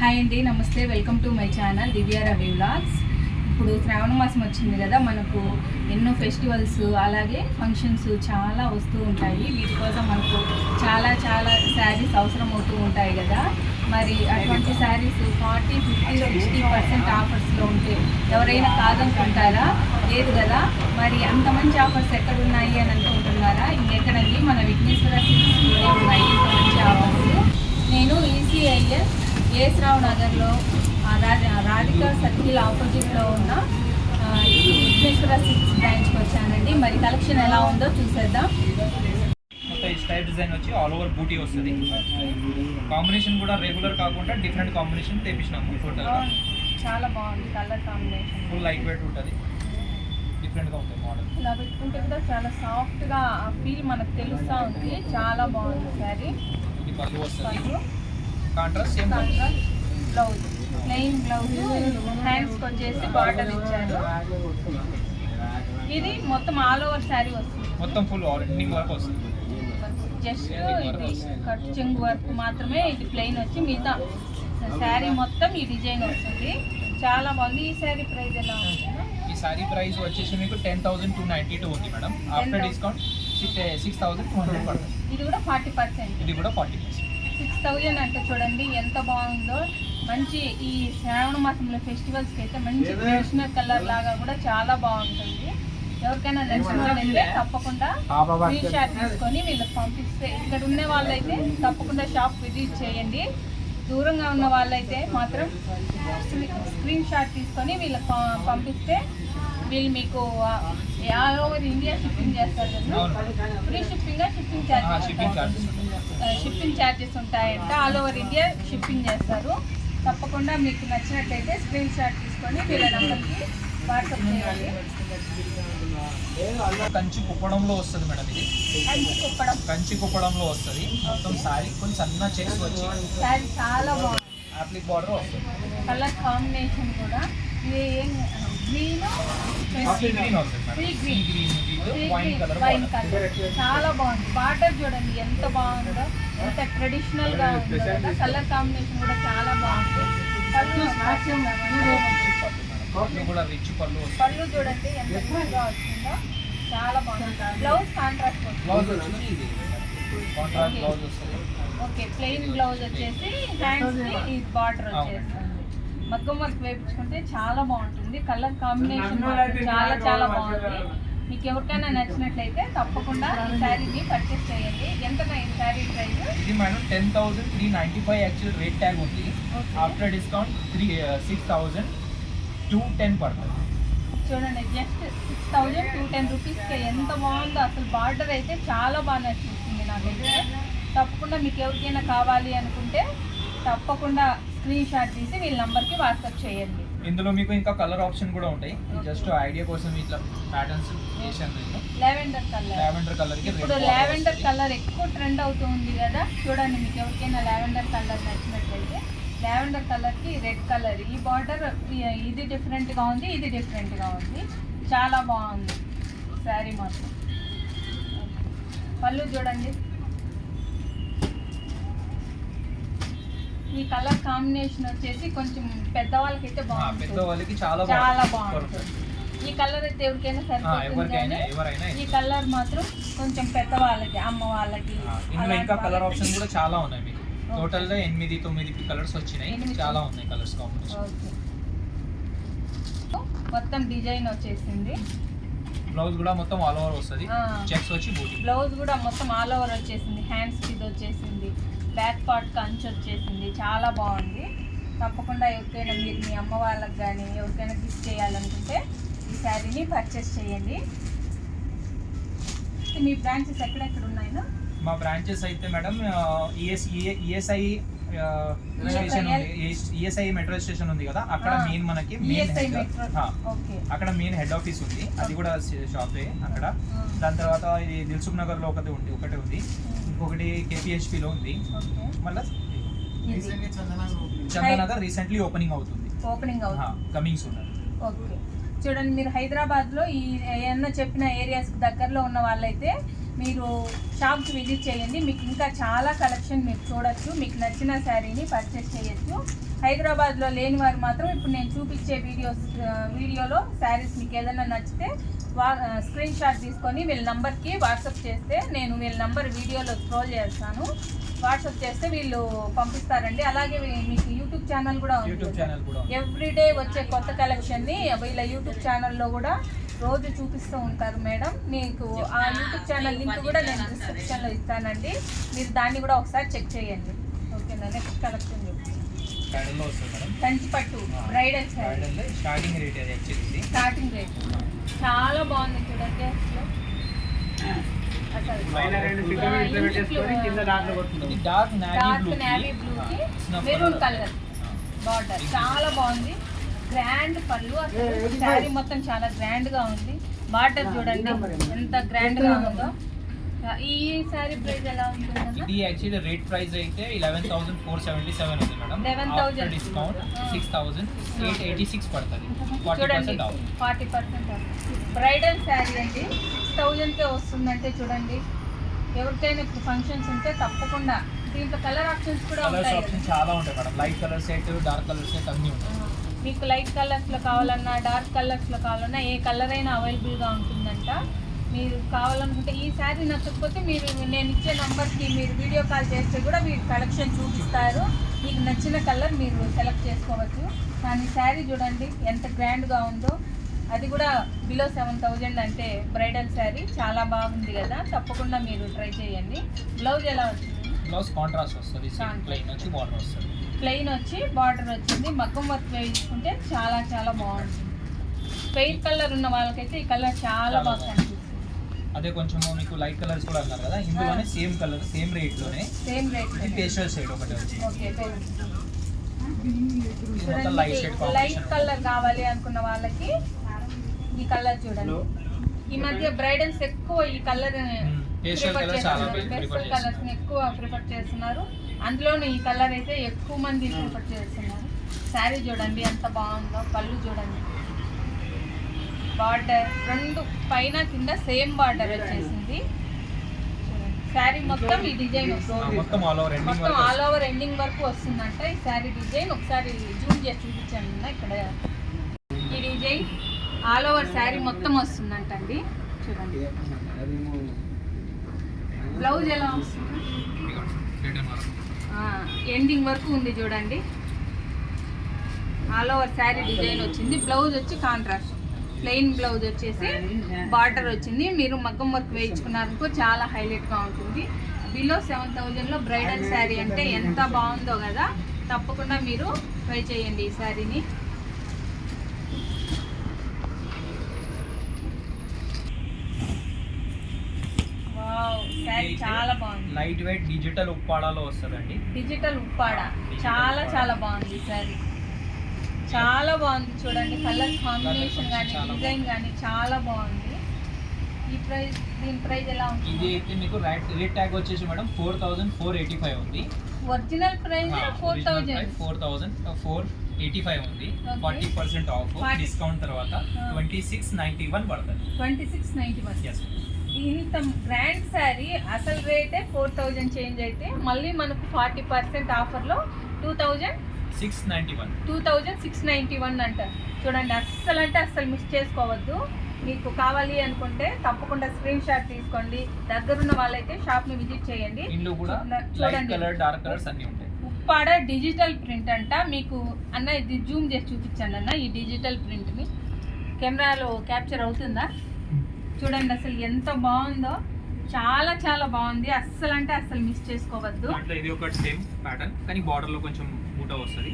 Hi అండి, నమస్తే. Welcome to my channel Divya Ravi vlogs. ఇప్పుడు శ్రావణ మాసం వచ్చింది కదా, మనకు ఎన్నో ఫెస్టివల్స్ అలాగే ఫంక్షన్స్ చాలా వస్తూ ఉంటాయి. వీటి కోసం మనకు చాలా శారీస్ అవసరం అవుతూ ఉంటాయి కదా. మరి అటువంటి శారీస్ 40, 50, 60% ఆఫర్స్లో ఉంటే ఎవరైనా కాదనుకుంటారా? లేదు కదా. మరి అంత మంచి ఆఫర్స్ ఎక్కడ ఉన్నాయి అని అనుకుంటున్నారా? ఇంకెక్కడండి, మన విఘ్నేశ్వర సిల్క్స్లోనే ఉన్నాయి ఇంత మంచి ఆఫర్స్. నేను ECIL ఎస్ రావు నగర్లో రాధికా సర్కిల్ ఆపోజిట్లో ఉన్న విఘ్నేశ్వర సిల్క్స్ బ్రాంచ్కి వచ్చానండి. మరి కలెక్షన్ ఎలా ఉందో చూసేద్దాం. మొత్తం ఈ స్టైల్ డిజైన్ వచ్చి ఆల్ ఓవర్ బూటీ వస్తుంది. కాంబినేషన్ కూడా రెగ్యులర్ కాకుండా డిఫరెంట్ కాంబినేషన్ తెప్పించినాము. టోటల్గా చాలా బాగుంది. Colour combination full light weight ఉంటుంది, డిఫరెంట్గా ఉంటుంది మోడల్. ఇలా పెట్టుకుంటే కూడా చాలా సాఫ్ట్గా ఫీల్ మనకు తెలుస్తూ ఉంది. చాలా బాగుంది శారీ. ఇది పళ్ళు వస్తుంది, contrast same blouse, plain blouse, హ్యాండ్స్కి వచ్చేసి బార్డర్ ఇచ్చారు. ఇది మొత్తం ఆల్ ఓవర్ శారీ వస్తుంది. మొత్తం ఫుల్ ఎండింగ్ వర్క్ వస్తుంది. జస్ట్ ఇది కట్ చెంగు వర్క్ మాత్రమే, ఇది ప్లెయిన్ వచ్చి మిగతా శారీ మొత్తం ఈ డిజైన్ వస్తుంది. చాలా బాగుంది. ఈ శారీ ప్రైస్ ఎలా ఉంటుంది? ఈ శారీ ప్రైస్ వచ్చేసి మీకు 10,292 ఉంది మేడం. ఆఫ్టర్ డిస్కౌంట్ 6,200 పడుతుంది. ఇది కూడా 40%. ఇది కూడా 40%. 6,000 అంటే చూడండి ఎంత బాగుందో. మంచి ఈ శ్రావణ మాసంలో ఫెస్టివల్స్కి అయితే మంచి ట్రెడిషనల్ కలర్ లాగా కూడా చాలా బాగుంటుంది. ఎవరికైనా నచ్చినట్లయితే తప్పకుండా స్క్రీన్ షాట్ తీసుకొని వీళ్ళకి పంపిస్తే, ఇక్కడ ఉన్న వాళ్ళైతే తప్పకుండా షాప్ విజిట్ చేయండి. దూరంగా ఉన్న వాళ్ళైతే మాత్రం స్క్రీన్ షాట్ తీసుకొని వీళ్ళకి పంపిస్తే వీళ్ళు మీకు ఆల్ ఓవర్ ఇండియా షిప్పింగ్ చేస్తారు కదా. ఫ్రీ షిప్పింగ్గా షిప్పింగ్ ఛార్జెస్ ఉంటాయంట. ఆల్ ఓవర్ ఇండియా షిప్పింగ్ చేస్తారు. తప్పకుండా మీకు నచ్చినట్లయితే స్క్రీన్ షాట్ తీసుకొని వీళ్ళ నెంబర్కి వాట్సాప్ చేయాలి. కంచి కుప్పడంలో వస్తుంది మేడం. ఇది కంచి కుప్పడంలో వస్తుంది. మొత్తం శారీ కొంచెం సన్న చెక్స్ వచ్చి శారీ చాలా బాగుంది. అప్లిక్ బార్డర్ వస్తుంది. కలర్ కాంబినేషన్ కూడా ఇది ఏం వైన్ కలర్ చాలా బాగుంది. బార్డర్ చూడండి ఎంత బాగుందో, ఎంత ట్రెడిషనల్ గా ఉందో కదా. కలర్ కాంబినేషన్ కూడా చాలా బాగుంది. పళ్ళు చూడండి ఎంత ఎక్కువగా వచ్చిందో, చాలా బాగుంది. Blouse contrast okay, plain blouse వచ్చేసి హ్యాండ్స్ కి బార్డర్ వచ్చేస్తుంది. మగ్గం వర్క్ వేయించుకుంటే చాలా బాగుంటుంది. కలర్ కాంబినేషన్ చాలా బాగుంది. మీకు ఎవరికైనా నచ్చినట్లయితే తప్పకుండా ఈ శారీని పర్చేస్ చేయండి. ఎంత ఈ శారీ ప్రైస్? ఇది మేడం 10,395 యాక్చువల్ రేట్ ట్యాగ్ ఉంది. ఆఫ్టర్ డిస్కౌంట్ 6,210 పడుతుంది. చూడండి, జస్ట్ 6,210 రూపీస్కి ఎంత బాగుందో. అసలు బార్డర్ అయితే చాలా బాగా నచ్చింది నాకైతే. తప్పకుండా మీకు ఎవరికైనా కావాలి అనుకుంటే తప్పకుండా స్క్రీన్ షాట్ తీసి వీళ్ళ నంబర్కి వాట్సాప్ చేయండి. ఇందులో మీకు ఇంకా కలర్ ఆప్షన్ కూడా ఉంటాయి. జస్ట్ ఐడియా కోసం ఇట్లా ప్యాటర్న్స్ చేశాను. లావెండర్ కలర్ ఇప్పుడు లావెండర్ కలర్ ఎక్కువ ట్రెండ్ అవుతుంది కదా. చూడండి, మీకు ఎవరికైనా లావెండర్ కలర్ నచ్చినట్లయితే లావెండర్ కలర్కి రెడ్ కలర్, ఈ బార్డర్ ఇది డిఫరెంట్గా ఉంది, ఇది డిఫరెంట్గా ఉంది. చాలా బాగుంది శారీ మాత్రం. పళ్ళు చూడండి, ఈ కలర్ కాంబినేషన్ వచ్చేసి కొంచెం పెద్దవాళ్ళకి అయితే బాగుంటుంది. చాలా బాగుంటుంది. ఈ కలర్ అయితే ఎవరికైనా సరిపోతుంది. ఈ కలర్ మాత్రం కొంచెం పెద్దవాళ్ళకి, అమ్మ వాళ్ళకి. ఇంకా కలర్ ఆప్షన్ కూడా చాలా ఉన్నాయి. మీకు టోటల్ గా 8-9 కలర్స్ వచ్చినాయి. చాలా ఉన్నాయి కలర్స్ కాంబినేషన్. మొత్తం డిజైన్ వచ్చేసింది. బ్లౌజ్ కూడా మొత్తం ఆల్ ఓవర్ వస్తుంది. చెక్స్ వచ్చి బూటీ. బ్లౌజ్ కూడా మొత్తం ఆల్ ఓవర్ వచ్చేసింది. హ్యాండ్స్ కి ఇది వచ్చేసింది. బ్యాక్ పార్ట్ కంచి వచ్చేసింది. చాలా బాగుంది. తప్పకుండా ఎవరికైనా మీరు మీ అమ్మ వాళ్ళకి కానీ ఎవరికైనా గిఫ్ట్ చేయాలనుకుంటే ఈ శారీని పర్చేస్ చేయండి. మీ బ్రాంచెస్ ఎక్కడెక్కడ ఉన్నాయో? మా బ్రాంచెస్ అయితే మేడం ఈఎస్ఐ స్టేషన్ ఉంది. ఈఎస్ఐ మెట్రో స్టేషన్ ఉంది కదా, అక్కడ మెయిన్ మనకి అక్కడ మెయిన్ హెడ్ ఆఫీస్ ఉంది. అది కూడా షాపే అక్కడ. దాని తర్వాత ఇది దిల్సుఖ్ నగర్ లో ఒకటి ఉంది. ఇంకొకటి KPHPలో ఉంది. మళ్ళీ చందనగర్ రీసెంట్లీ ఓపెనింగ్ అవుతుంది. Coming soon. ఓకే, చూడండి, మీరు హైదరాబాద్లో ఈ ఏమన్నా చెప్పిన ఏరియాస్కి దగ్గరలో ఉన్న వాళ్ళైతే మీరు షాప్కి విజిట్ చేయండి. మీకు ఇంకా చాలా కలెక్షన్ మీరు చూడొచ్చు. మీకు నచ్చిన శారీని పర్చేస్ చేయొచ్చు. హైదరాబాద్లో లేని వారు మాత్రం ఇప్పుడు నేను చూపించే వీడియోలో శారీస్ మీకు ఏదైనా నచ్చితే స్క్రీన్ షాట్ తీసుకొని వీళ్ళ నెంబర్కి వాట్సాప్ చేస్తే నేను వీళ్ళ నెంబర్ వీడియోలో స్క్రోల్ చేస్తాను. వాట్సాప్ చేస్తే వీళ్ళు పంపిస్తారండి. అలాగే మీకు యూట్యూబ్ ఛానల్ కూడా ఉంది. ఎవ్రీడే వచ్చే కొత్త కలెక్షన్ని వీళ్ళ యూట్యూబ్ ఛానల్లో కూడా రోజు చూపిస్తూ ఉంటారు మేడం. మీకు ఆ యూట్యూబ్ ఛానల్ లింక్ కూడా నేను డిస్క్రిప్షన్లో ఇస్తానండి. మీరు దాన్ని కూడా ఒకసారి చెక్ చేయండి. ఓకేనా? నెక్స్ట్ కలెక్షన్ కంచిపట్టు bridal sari starting rate actually starting rate చాలా బాగుంది చూడండి. డార్క్ నేవీ బ్లూకి మెరూన్ కలర్ బార్డర్ చాలా బాగుంది. గ్రాండ్ పళ్ళు, అసలు శారీ మొత్తం చాలా గ్రాండ్ గా ఉంది. బార్డర్ చూడండి ఎంత గ్రాండ్ గా ఉందో. ఈ శారీ ప్రైస్ ఎలా ఉంటుంది? ఇది యాక్చువల్లీ రేట్ ప్రైస్ అయితే 11,477 ఉంది మేడం. 11,000 డిస్కౌంట్ 6,886 పడుతుంది. 40% ఆఫ్. 40% ఆఫ్. బ్రైడల్ శారీ అండి 6,000కే వస్తుందంటే చూడండి. ఎవరికైనా ఇప్పుడు ఫంక్షన్స్ ఉంటే తప్పకుండా దీంట్లో కలర్ ఆప్షన్స్ కూడా ఉంటాయి. ఆప్షన్స్ చాలా ఉంటాయి madam. Light colour set, dark colour set అన్నీ ఉంటాయి. మీకు లైట్ కలర్స్లో కావాలన్నా డార్క్ కలర్స్లో కావాలన్నా ఏ కలర్ అయినా అవైలబుల్గా ఉంటుందంట. మీరు కావాలనుకుంటే ఈ శారీ నచ్చకపోతే మీరు నేను ఇచ్చే నెంబర్కి మీరు వీడియో కాల్ చేస్తే కూడా మీరు కలెక్షన్ చూపిస్తారు. మీకు నచ్చిన కలర్ మీరు సెలెక్ట్ చేసుకోవచ్చు. కానీ శారీ చూడండి ఎంత గ్రాండ్గా ఉందో. అది కూడా బిలో 7,000 అంటే బ్రైడల్ శారీ చాలా బాగుంది కదా. తప్పకుండా మీరు ట్రై చేయండి. బ్లౌజ్ ఎలా వచ్చింది? బ్లౌజ్ కాంట్రాస్ట్ వస్తుంది. ప్లెయిన్ వచ్చి బార్డర్ వస్తుంది. ప్లెయిన్ వచ్చి బార్డర్ వచ్చింది. మగ్గం వర్క్ వేయించుకుంటే చాలా చాలా బాగుంటుంది. పెయిర్ కలర్ ఉన్న వాళ్ళకైతే ఈ కలర్ చాలా బాగా కనిపిస్తుంది. అదే కొంచెం మీకు లైట్ కలర్స్ కూడా అన్నారు కదా, ఇందులోనే సేమ్ కలర్ సేమ్ రేట్ లోనే సేమ్ రేట్ పేస్టల్ షేడ్ ఒకటి వచ్చి ఓకే. లైట్ లైట్ కలర్ కావాలి అనుకున్న వాళ్ళకి ఈ కలర్ చూడండి. ఈ మధ్య బ్రైడల్స్ ఎక్కువ ఈ కలర్ పేస్టల్ కలర్స్ ఎక్కువ ప్రిఫర్ చేస్తున్నారు. అందులోనే ఈ కలర్ అయితే ఎక్కువ మంది ప్రిఫర్ చేస్తున్నారు. శారీ చూడండి ఎంత బాగుందో. పళ్ళు చూడండి, బార్డర్ రెండు పైన కింద సేమ్ బార్డర్ వచ్చేసింది. శారీ మొత్తం ఈ డిజైన్ వస్తుంది. మొత్తం ఆల్ ఓవర్ ఎండింగ్ వరకు వస్తుందంట ఈ శారీ డిజైన్. ఒకసారి జూమ్ చేసి చూపించండి. ఇక్కడ ఈ డిజైన్ ఆల్ ఓవర్ శారీ మొత్తం వస్తుందంట అండి. చూడండి బ్లౌజ్ ఎలా వస్తుంది? ఎండింగ్ వరకు ఉంది చూడండి. ఆల్ ఓవర్ శారీ డిజైన్ వచ్చింది. బ్లౌజ్ వచ్చి కాంట్రాస్ట్ ప్లెయిన్ బ్లౌజ్ వచ్చేసి బార్డర్ వచ్చింది. మీరు మగ్గం వర్క్ వేయించుకున్నారనుకో చాలా హైలైట్గా ఉంటుంది. బిలో 7,000లో బ్రైడల్ శారీ అంటే ఎంత బాగుందో కదా. తప్పకుండా మీరు ట్రై చేయండి ఈ శారీని. శారీ చాలా బాగుంది. లైట్ వెయిట్ డిజిటల్ ఉప్పాడాలో వస్తుందండి. డిజిటల్ ఉప్పాడ చాలా చాలా బాగుంది శారీ. చాలా బాగుంది చూడండి. కలర్ కాంబినేషన్ కానీ డిజైన్ కానీ చాలా బాగుంది. ఈ ప్రైస్ దీని ప్రైస్ ఎలా ఉంటుంది? ఇది అయితే మీకు రేట్ ట్యాగ్ వచ్చేసి మేడం 4,485 ఉంది. ఒరిజినల్ ప్రైస్ 4,485 ఉంది. 40% ఆఫ్ డిస్కౌంట్ తర్వాత 2691 పడుతుంది. 2691. ఇంత గ్రాండ్ శారీ అసలు రేటే 4,000 చేంజ్ అయితే మళ్ళీ మనకు 40% ఆఫర్లో 2,691 అంటారు. చూడండి అస్సలు అంటే అస్సలు మిస్ చేసుకోవద్దు. మీకు కావాలి అనుకుంటే తప్పకుండా స్క్రీన్ షాట్ తీసుకోండి. దగ్గరున్న వాళ్ళైతే షాప్ని విజిట్ చేయండి. చూడండి ఉప్పాడ డిజిటల్ ప్రింట్ అంట. మీకు అన్న ఇది జూమ్ చేసి చూపించండి అన్న. ఈ డిజిటల్ ప్రింట్ని కెమెరాలో క్యాప్చర్ అవుతుందా? చూడండి అసలు ఎంత బాగుందో. చాలా చాలా బాగుంది. అస్సలు అంటే అస్సలు మిస్ చేసుకోవద్దు. ఇది ఒక సేమ్ ప్యాటర్న్ కానీ బార్డర్ లో కొంచెం బూటా వస్తుంది.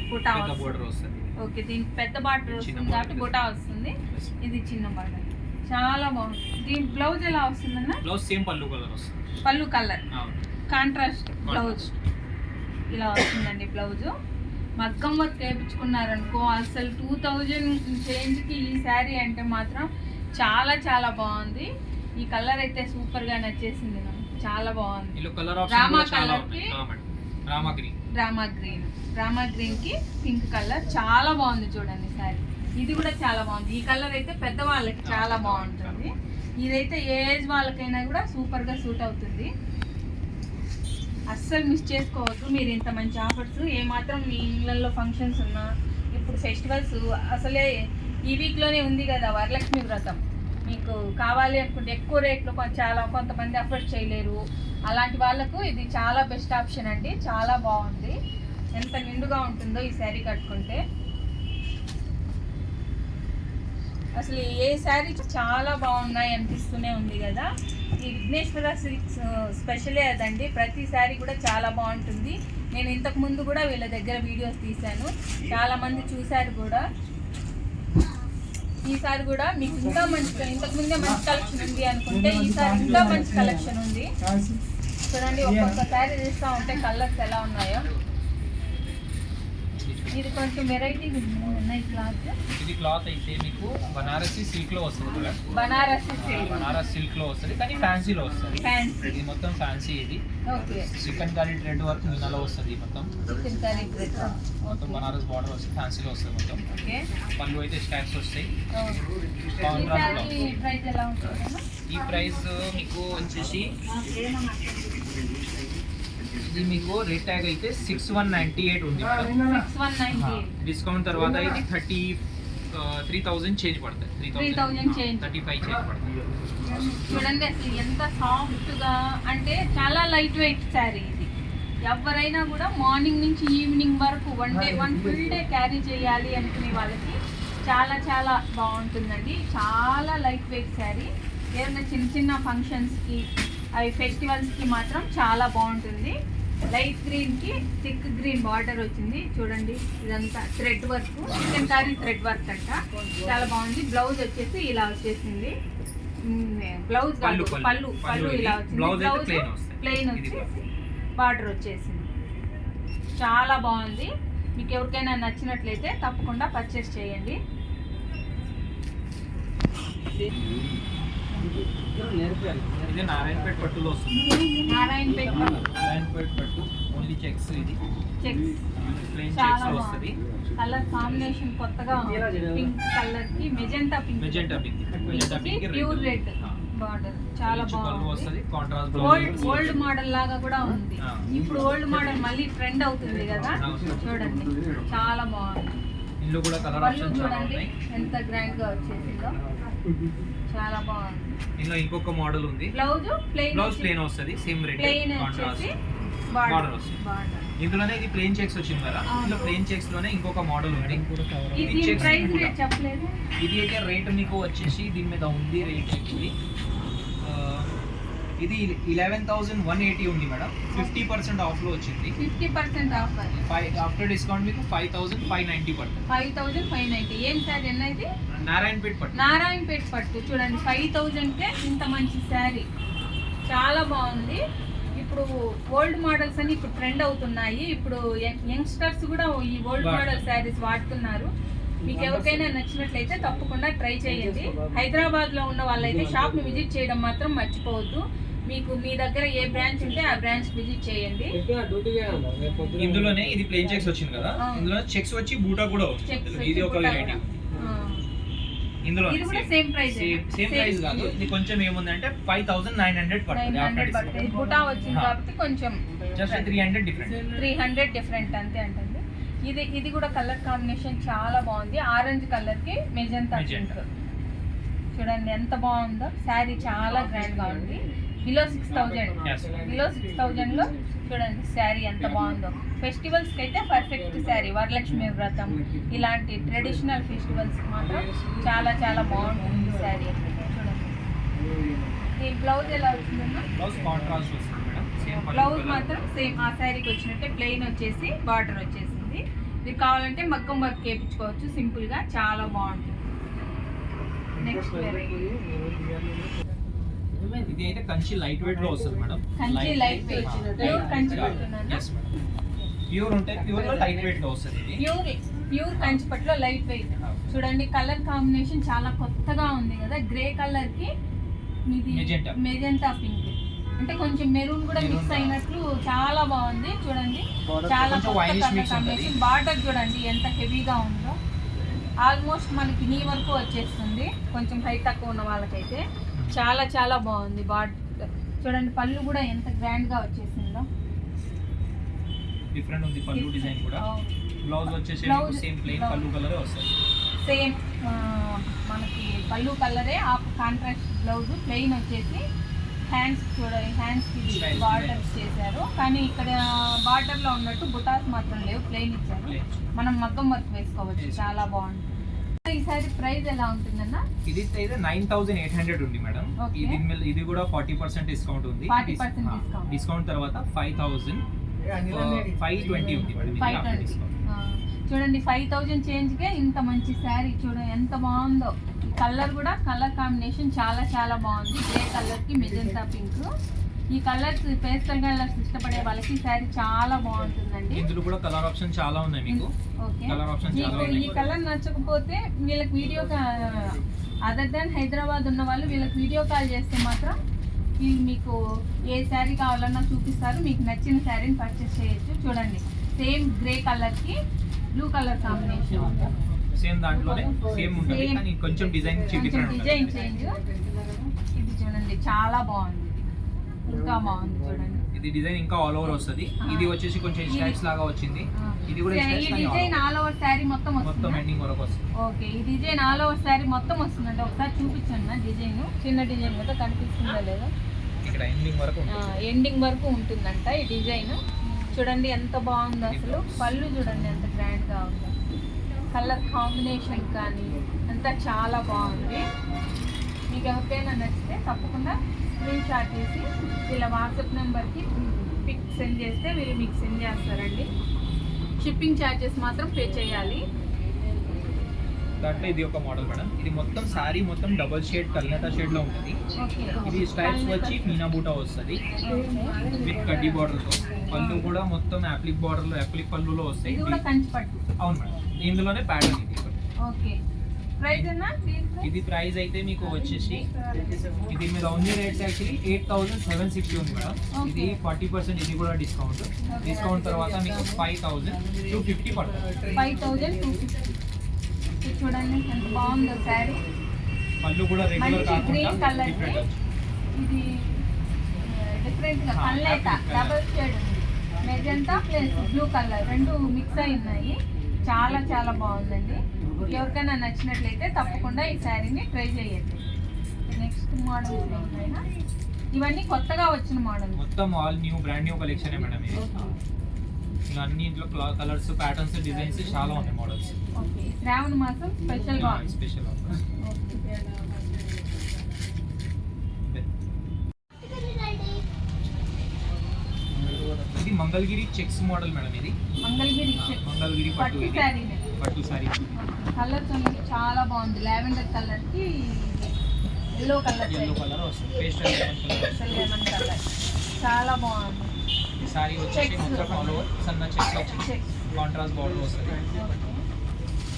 బోర్డర్ వస్తుంది. ఓకే, దీనికి పెద్ద బార్డర్ వస్తుంది కాబట్టి బూటా వస్తుంది. ఇది చిన్న బార్డర్. చాలా బాగుంది. దీని బ్లౌజ్ ఎలా వస్తుందన్న? బ్లౌజ్ సేమ్ పళ్ళు కలర్ వస్తుంది. పళ్ళు కలర్ కాంట్రాస్ట్ బ్లౌజ్ ఇలా వస్తుందండి. బ్లౌజ్ మగ్గం వర్క్ వేయించుకున్నారనుకో అసలు 2,000 చేంజ్కి ఈ శారీ అంటే మాత్రం చాలా చాలా బాగుంది. ఈ కలర్ అయితే సూపర్ గా నచ్చేసింది నాకు. చాలా బాగుంది. రామా గ్రీన్ కి పింక్ కలర్ చాలా బాగుంది. చూడండి సారీ ఇది కూడా చాలా బాగుంది. ఈ కలర్ అయితే పెద్దవాళ్ళకి చాలా బాగుంటుంది. ఈ ఇదైతే ఏజ్ వాళ్ళకైనా కూడా సూపర్గా సూట్ అవుతుంది. అస్సలు మిస్ చేసుకోవద్దు మీరు ఇంత మంచి ఆఫర్స్. ఏమాత్రం మీ ఇళ్ళల్లో ఫంక్షన్స్ ఉన్నా, ఇప్పుడు ఫెస్టివల్స్ అసలే ఈ వీక్లోనే ఉంది కదా వరలక్ష్మి వ్రతం. మీకు కావాలి అనుకుంటే ఎక్కువ రేట్లో కొంతమంది అఫోర్డ్ చేయలేరు. అలాంటి వాళ్ళకు ఇది చాలా బెస్ట్ ఆప్షన్ అండి. చాలా బాగుంది. ఎంత నిండుగా ఉంటుందో ఈ శారీ కట్టుకుంటే. అసలు ఏ శారీ చాలా బాగున్నాయి అనిపిస్తూనే ఉంది కదా. ఈ విఘ్నేశ్వర సిల్క్స్ స్పెషలే అదండి. ప్రతి శారీ కూడా చాలా బాగుంటుంది. నేను ఇంతకు ముందు కూడా వీళ్ళ దగ్గర వీడియోస్ తీశాను, చాలామంది చూశారు కూడా. ఈసారి కూడా మీకు ఇంకా మంచి, ఇంతకుముందే మంచి కలెక్షన్ ఉంది అనుకుంటే ఈసారి ఇంకా మంచి కలెక్షన్ ఉంది. చూడండి ఒక్కొక్క శారీ తీస్తూ ఉంటే కలర్స్ ఎలా ఉన్నాయో. ఇది కొంచెం వెరైటీ ఉన్నాయి క్లాత్. ఇది క్లాత్ అయితే మీకు బనారసి సిల్క్ లో వస్తుంది కదా, బనారస్ సిల్క్ లో వస్తుంది కానీ ఫ్యాన్సీలో వస్తుంది. ఇది మొత్తం ఫ్యాన్సీ. ఇది చికెన్ కర్రీ థ్రెడ్ వర్క్ మీనాలో వస్తుంది. మొత్తం మొత్తం బనారస్ బార్డర్ వస్తుంది, ఫ్యాన్సీలో వస్తుంది మొత్తం. పళ్ళు అయితే స్టాక్స్ వస్తాయి. ఈ ప్రైస్ మీకు వచ్చేసి ఇది మీకు రేట్ ట్యాగ్ అయితే 6198 ఉంది మేడం. డిస్కౌంట్ తర్వాత ఇది 3000 చేంజ్ పడుతుంది. 35 చేంజ్ పడుతుంది. చూడండి అసలు ఎంత సాఫ్ట్ గా, అంటే చాలా లైట్ వెయిట్ శారీ ఇది. ఎవరైనా కూడా మార్నింగ్ నుంచి ఈవినింగ్ వరకు వన్ ఫుల్ డే క్యారీ చేయాలి అనుకునే వాళ్ళకి చాలా చాలా బాగుంటుందండి. చాలా లైట్ వెయిట్ శారీ. ఏదైనా చిన్న చిన్న ఫంక్షన్స్కి, అవి ఫెస్టివల్స్కి మాత్రం చాలా బాగుంటుంది. లైట్ గ్రీన్కి థిక్ గ్రీన్ బార్డర్ వచ్చింది. చూడండి ఇదంతా thread work, chicken curry thread work అంట. చాలా బాగుంది. బ్లౌజ్ వచ్చేసి ఇలా వచ్చేసింది. బ్లౌజ్ పళ్ళు ఇలా వచ్చింది. బ్లౌజ్ ప్లెయిన్ వచ్చేసి బార్డర్ వచ్చేసింది. చాలా బాగుంది. మీకు ఎవరికైనా నచ్చినట్లయితే తప్పకుండా పర్చేస్ చేయండి. ఇది నారాయణపేట పట్టులో వస్తుంది. నారాయణపేట పట్టు ఓన్లీ చెక్స్. ఇది చెక్స్ ప్లెయిన్ చాలా చెక్స్ వస్తుంది. కలర్ కాంబినేషన్ కొత్తగా పింక్ కలర్ కి magenta pink pure red border. చాలా బాగుంది. ఓల్డ్ మోడల్ లాగా కూడా ఉంది. ఇప్పుడు ఓల్డ్ మోడల్ మళ్ళీ ట్రెండ్ అవుతుంది కదా. చూడండి చాలా బాగుంది. ఇందులో కూడా కలర్ ఆప్షన్ చాలా ఉన్నాయి. ఎంత గ్రాండ్ గా వచ్చేసిందో చాలా బాగుంది. ఇందులో ఇంకొక మోడల్ ఉంది. బ్లౌజ్ ప్లెయిన్ వస్తుంది. సేమ్ రెడ్ కాంట్రాస్ట్ బార్డర్ వస్తుంది. ఇందులోనే ఇది ప్లెయిన్ చెక్స్ వచ్చింది కదా. ఇందులో ప్లెయిన్ చెక్స్ లోనే ఇంకొక మోడల్ ఉంది. ఇది ప్రైస్ రేట్ చెప్పలేదు. ఇది అయితే రేట్ మీకు వచ్చేసి దీని మీద ఉంది రేట్. ఇది 11,180 ఉంది మేడం. 50% ఆఫ్ లో వచ్చింది. 50% ఆఫర్. ఆఫ్టర్ డిస్కౌంట్ మీకు 5,590 పడుతుంది. 5,590. ఏం సార్ ఎన్నైతే? నారాయణపేట పట్టు. చూడండి 5,000 కే ఇంత మంచి శారీ. చాలా బాగుంది. ఇప్పుడు ఓల్డ్ మోడల్స్ అని ఇప్పుడు ట్రెండ్ అవుతున్నాయి. ఇప్పుడు యంగ్స్టర్స్ కూడా ఈ ఓల్డ్ మోడల్ శారీస్ వాడుతున్నారు. మీకు ఎవరికైనా నచ్చినట్లయితే తప్పకుండా ట్రై చేయండి. హైదరాబాద్లో ఉన్న వాళ్ళైతే షాప్ని విజిట్ చేయడం మాత్రం మర్చిపోవద్దు. మీకు మీ దగ్గర ఏ బ్రాంచ్ ఉంటే ఆ బ్రాంచ్ విజిట్ చేయండి. ఇందులోనే ఇది ప్లెయిన్ చెక్స్ వచ్చింది కదా. ఇందులో చెక్స్ వచ్చి బూటా కూడా వస్తుంది. ఇది ఒక వెరైటీ. ఇందులో ఇది కూడా సేమ్ ప్రైస్ కాదు. ఇది కొంచెం ఏముందంటే 5,900 పడుతుంది. బూటా వచ్చింది కాబట్టి కొంచెం జస్ట్ 300 డిఫరెంట్ అంతే అంటుంది. ఇది కూడా కలర్ కాంబినేషన్ చాలా బాగుంది. ఆరెంజ్ కలర్ కి మెజెంటా పింక్. చూడండి ఎంత బాగుందో. శారీ చాలా గ్రాండ్ గా ఉంది. బిలో 6,000 లో చూడండి శారీ ఎంత బాగుందో. ఫెస్టివల్స్ కి అయితే పర్ఫెక్ట్ శారీ. వరలక్ష్మి వ్రతం ఇలాంటి ట్రెడిషనల్ ఫెస్టివల్స్ కి మాత్రం చాలా చాలా బాగుంటుంది శారీ. చూడండి ఈ బ్లౌజ్ ఎలా వచ్చిందన్నా? బ్లౌజ్ మాత్రం సేమ్ ఆ శారీకి వచ్చినట్టే ప్లెయిన్ వచ్చేసి బార్డర్ వచ్చేసింది. మీరు కావాలంటే మగ్గం వర్క్ చేయించుకోవచ్చు సింపుల్ గా. చాలా బాగుంటుంది. నెక్స్ట్ ఇది అయితే కంచి లైట్ వెయిట్ లో వస్తుంది madam. Kanchi light weight. Pure Kanchi పట్టున్నాను. ప్యూర్ ఉంటే ప్యూర్ లో లైట్ వెయిట్ లో వస్తుంది. ప్యూర్ కంచి పట్టులో లైట్ వెయిట్. చూడండి కలర్ కాంబినేషన్ చాలా కొత్తగా ఉంది కదా. గ్రే కలర్ కి ఇది మెజెంటా పింక్, అంటే కొంచెం మెరూన్ కూడా మిక్స్ అయినట్లు చాలా బాగుంది. చూడండి చాలా కాంబినేషన్. బార్డర్ చూడండి ఎంత హెవీగా ఉందో. ఆల్మోస్ట్ మనకి నీ వరకు వచ్చేస్తుంది కొంచెం హైట్ తక్కువ ఉన్న వాళ్ళకైతే. చాలా చాలా బాగుంది. చూడండి పళ్ళు కూడా ఎంత గ్రాండ్ గా వచ్చేసిందో. డిఫరెంట్ ఉంది పళ్ళు డిజైన్ కూడా. బ్లౌజ్ వచ్చేసి సేమ్ ప్లెయిన్ పళ్ళు కలరే వస్తుంది. సేమ్ మనకి పళ్ళు కలరే, ఆ కాంట్రాస్ట్ బ్లౌజ్. ప్లెయిన్ వచ్చేసి హ్యాండ్స్ చూడండి, హ్యాండ్స్కి బార్డర్స్ చేశారు. కానీ ఇక్కడ బార్డర్లో ఉన్నట్టు బుటాస్ మాత్రం లేవు, ప్లెయిన్ ఇచ్చారు. మనం మగ్గం వర్క్ వేసుకోవచ్చు, చాలా బాగుంటుంది. ఈసారి ప్రైస్ ఎలా ఉంటుందన్న? ఇది అయితే 9800 ఉంది మేడం. ఇది కూడా 40% డిస్కౌంట్ ఉంది. 40% డిస్కౌంట్ తర్వాత 5520 ఉంది మేడం. 520. చూడండి 5000 చేంజ్ కే ఇంత మంచి శారీ చూడండి ఎంత బాగుందో. కలర్ కూడా కలర్ కాంబినేషన్ చాలా చాలా బాగుంది. గ్రే కలర్ కి మెజెంటా పింక్. ఈ కలర్స్ పేస్టల్ కలర్స్ ఇష్టపడే వాళ్ళకి శారీ చాలా బాగుంటుందండి. ఇందులో కూడా కలర్ ఆప్షన్ చాలా ఉన్నాయి మీకు. ఓకే, కలర్ ఆప్షన్ చాలా ఉన్నాయి. ఈ కలర్ నచ్చకపోతే వీళ్ళకి వీడియో అదర్ దాన్ హైదరాబాద్ ఉన్న వాళ్ళు వీళ్ళకి వీడియో కాల్ చేస్తే మాత్రం వీళ్ళు మీకు ఏ శారీ కావాలన్నా చూపిస్తారు. మీకు నచ్చిన శారీని పర్చేస్ చేయొచ్చు. చూడండి సేమ్ గ్రే కలర్ కి బ్లూ కలర్ కాంబినేషన్. సేమ్ దాంట్లోనే సేమ్ ఉంటుంది కానీ కొంచెం డిజైన్ డిజైన్ చేంజ్. ఇది చూడండి చాలా బాగుంది, ఇంకా బాగుంది. చూడండి ఇది డిజైన్ ఇంకా ఆల్ ఓవర్ వస్తుంది. ఇది వచ్చేసి కొంచెం స్ట్రైప్స్ లాగా వచ్చింది. ఇది కూడా ఈ డిజైన్ ఆల్ ఓవర్ శారీ మొత్తం మొత్తం ఎండింగ్ వరకు వస్తుంది. ఓకే, ఈ డిజైన్ ఆల్ ఓవర్ శారీ మొత్తం వస్తుందండి. ఒకసారి చూపించండి డిజైన్. చిన్న డిజైన్ కదా, కనిపిస్తుందో లేదో. ఇక్కడ ఎండింగ్ వరకు ఉంటుందంట ఈ డిజైన్. చూడండి ఎంత బాగుందో అసలు. పళ్ళు చూడండి ఎంత గ్రాండ్ గా ఉందో. కలర్ కాంబినేషన్ కానీ అంతా చాలా బాగుంది. మీకు ఎవరికైనా నచ్చితే తప్పకుండా స్క్రీన్ షాట్ చేసి వీళ్ళ వాట్సాప్ నెంబర్కి పిక్ సెండ్ చేస్తే వీళ్ళు మీకు సెండ్ చేస్తారండి. షిప్పింగ్ ఛార్జెస్ మాత్రం పే చేయాలి. దాంట్లో ఇది ఒక మోడల్ మేడం. ఇది మొత్తం సారీ మొత్తం డబుల్ షేడ్ కల్నేత షేడ్ లో ఉంటుంది. ఇది స్టైల్స్ వచ్చి మీనా బూటా వస్తుంది విత్ కడ్డీ బార్డర్ తో. పళ్ళు కూడా మొత్తం యాప్లిక్ బార్డర్ లో యాప్లిక్ పళ్ళులో వస్తాయి. ఇది కూడా కంచి పట్టు. అవును మేడం, ఇందులోనే ప్యాటర్న్ ఇది. ఓకే, ప్రైస్ అన్న? ఇది ప్రైస్ అయితే మీకు వచ్చేసి ఇది మీద ఓన్లీ రేట్స్ యాక్చువల్లీ 8760 ఉంది మేడం. ఇది 40% ఇది కూడా డిస్కౌంట్. డిస్కౌంట్ తర్వాత మీకు 5250 పడుతుంది. 5250. చూడండి ఎంత బాగుందో శారీ. పళ్ళు కూడా రెగ్యులర్ గ్రీన్ కలర్. ఇది డిఫరెంట్ గా కల్నేత డబుల్ షేడ్ ఉంది. మెజెంటా ప్లస్ బ్లూ కలర్ రెండు మిక్స్ అయి ఉన్నాయి. చాలా చాలా బాగుందండి. ఎవరికైనా నచ్చినట్లయితే తప్పకుండా ఈ శారీని ట్రై చేయండి. నెక్స్ట్ మోడల్ ఉన్నాయినా, ఇవన్నీ కొత్తగా వచ్చిన మోడల్. మొత్తం all new brand new collection madam ఇది. ఇలా అన్ని ఇంట్లో కలర్స్ ప్యాటర్న్స్ డిజైన్స్ చాలా ఉన్నాయి మోడల్స్. ఓకే, శ్రావణ మాసం స్పెషల్ గా స్పెషల్ ఆఫర్స్. ఇది మంగళగిరి చెక్స్ మోడల్ మేడం. ఇది మంగళగిరి పట్టు సారీ. కలర్స్ అనేది చాలా బాగుంది. లావెండర్ కలర్ కి ఎల్లో కలర్ వస్తుంది. పేస్టల్ లెమన్ కలర్ చాలా బాగుంది. ఈ సారీ వచ్చేసి మొత్తం ఆల్ ఓవర్ సన్న చెక్స్ కాంట్రాస్ట్ బార్డర్ వస్తుంది.